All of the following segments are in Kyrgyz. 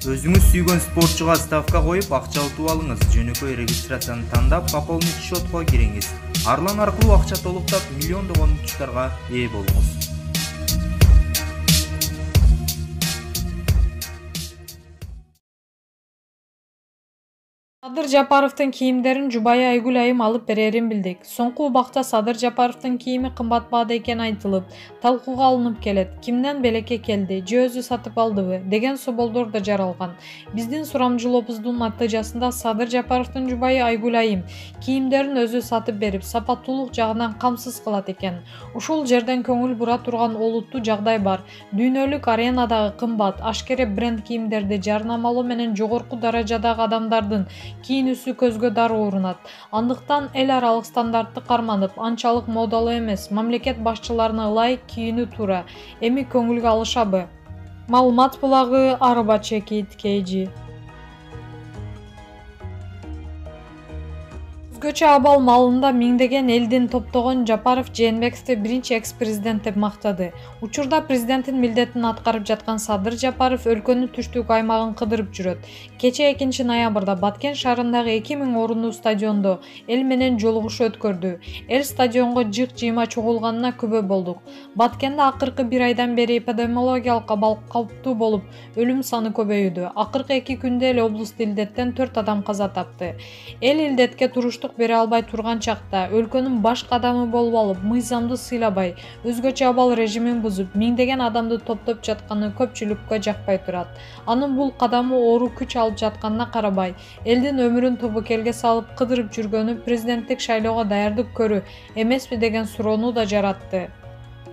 Өзүңүз сүйгөн спортчуга ставка коюп акча утуп алыңыз. Жөнөкөй регистрацияны тандап, пополнить счетко кириңиз. Арлан аркылуу акча толуктап, миллиондогон утуштарга ээ болуңуз. Садыр Жапаровдун кийимдерин Жубайы Айгүл айым алып берерин билдик. Соңку убакта Садыр Жапаровдун кийими кымбат баада экени айтылып, талкууга алынып келет. Кимден белекке келди, же өзү сатып алдыбы деген суроолдор да жаралган. Биздин сурамжылообуздун натыйжасында Садыр Жапаровдун Жубайы Айгүл айым кийимдерин өзү сатып берип, сапаттуулук жагынан камсыз кылат экен. Ушул жерден көңүл бура турган олуттуу жагдай бар. Дүйнөлүк аренадагы кымбат, ашкере бренд кийимдерди жарнамалоо менен жогорку даражадагы адамдардын кийинүүсү көзгө дароо урунат. Андыктан эл аралык стандартты карманып, анчалык модалуу эмес, мамлекет башчыларына ылайык кийинүү туура. Эми көңүлгө алышабы? Маалымат булагы Араба Чекит KG. Өзгөчө абал маалында миңдеген элдин топтогон Жапаров Жээнбековду биринчи экс-президент деп мактады. Учурда президенттин милдетин аткарып жаткан Садыр Жапаров өлкөнүн түштүк аймагын кыдырып жүрөт. Кече 2-ноябрда Баткен шаарындагы 2000 орунду стадиондо эл менен жолугушуу өткөрдү. Эл стадионго жык-жыйма чогулганына күбө болдук. Баткенде акыркы бир айдан бери эпидемиологиялык абал калыптуу болуп, өлүм саны көбөйүүдө. Акыркы 2 күндө эле облусту илдеттен 4 адам каза тапты. Эл илдетке туруштук бере албай турган чакта өлкөнүн баш кадамы болуп алып, мыйзамды сыйлабай, өзгөчө абал режимин бузуп, миңдеген адамды топтоп жатканы көпчүлүккө жакпай турат. Анын бул кадамы оору күч алып жатканына карабай, элдин өмүрүн тобокелге салып кыдырып жүргөнү президенттик шайлоого даярдык көрүү эмеспи деген суроону да жаратты.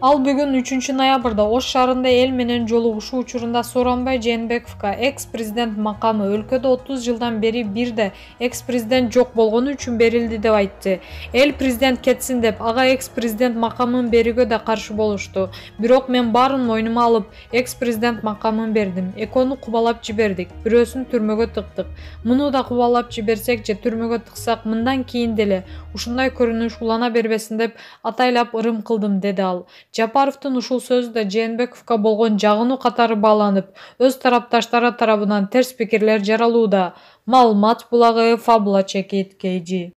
Ал бүгүн 3-ноябрда Ош шаарында эл менен жолугушуу учурунда Сооронбай Жээнбековго экс-президент макамы өлкөдө 30 жылдан бери бирде экс-президент жок болгону үчүн берилди деп айтты. Эл президент кетсин деп, ага экс-президент макамын берүүгө да каршы болушту. Бирок мен баарын мойнума алып, экс-президент макамын бердим. Экөөнү кубалап жибердик, бирөөсүн түрмөгө тыктык. Муну да кубалап жиберсек же түрмөгө тыксак, мындан кийин деле ушундай көрүнүш улана бербесин деп атайлап ырым кылдым, деди ал. Жапаровдун ушул сөзү да Жээнбековго болгон жагынуу катары бааланып, өз тарапташтары тарабынан терс пикирлер жаралууда. Маалымат булагы Фабула Чекит KG.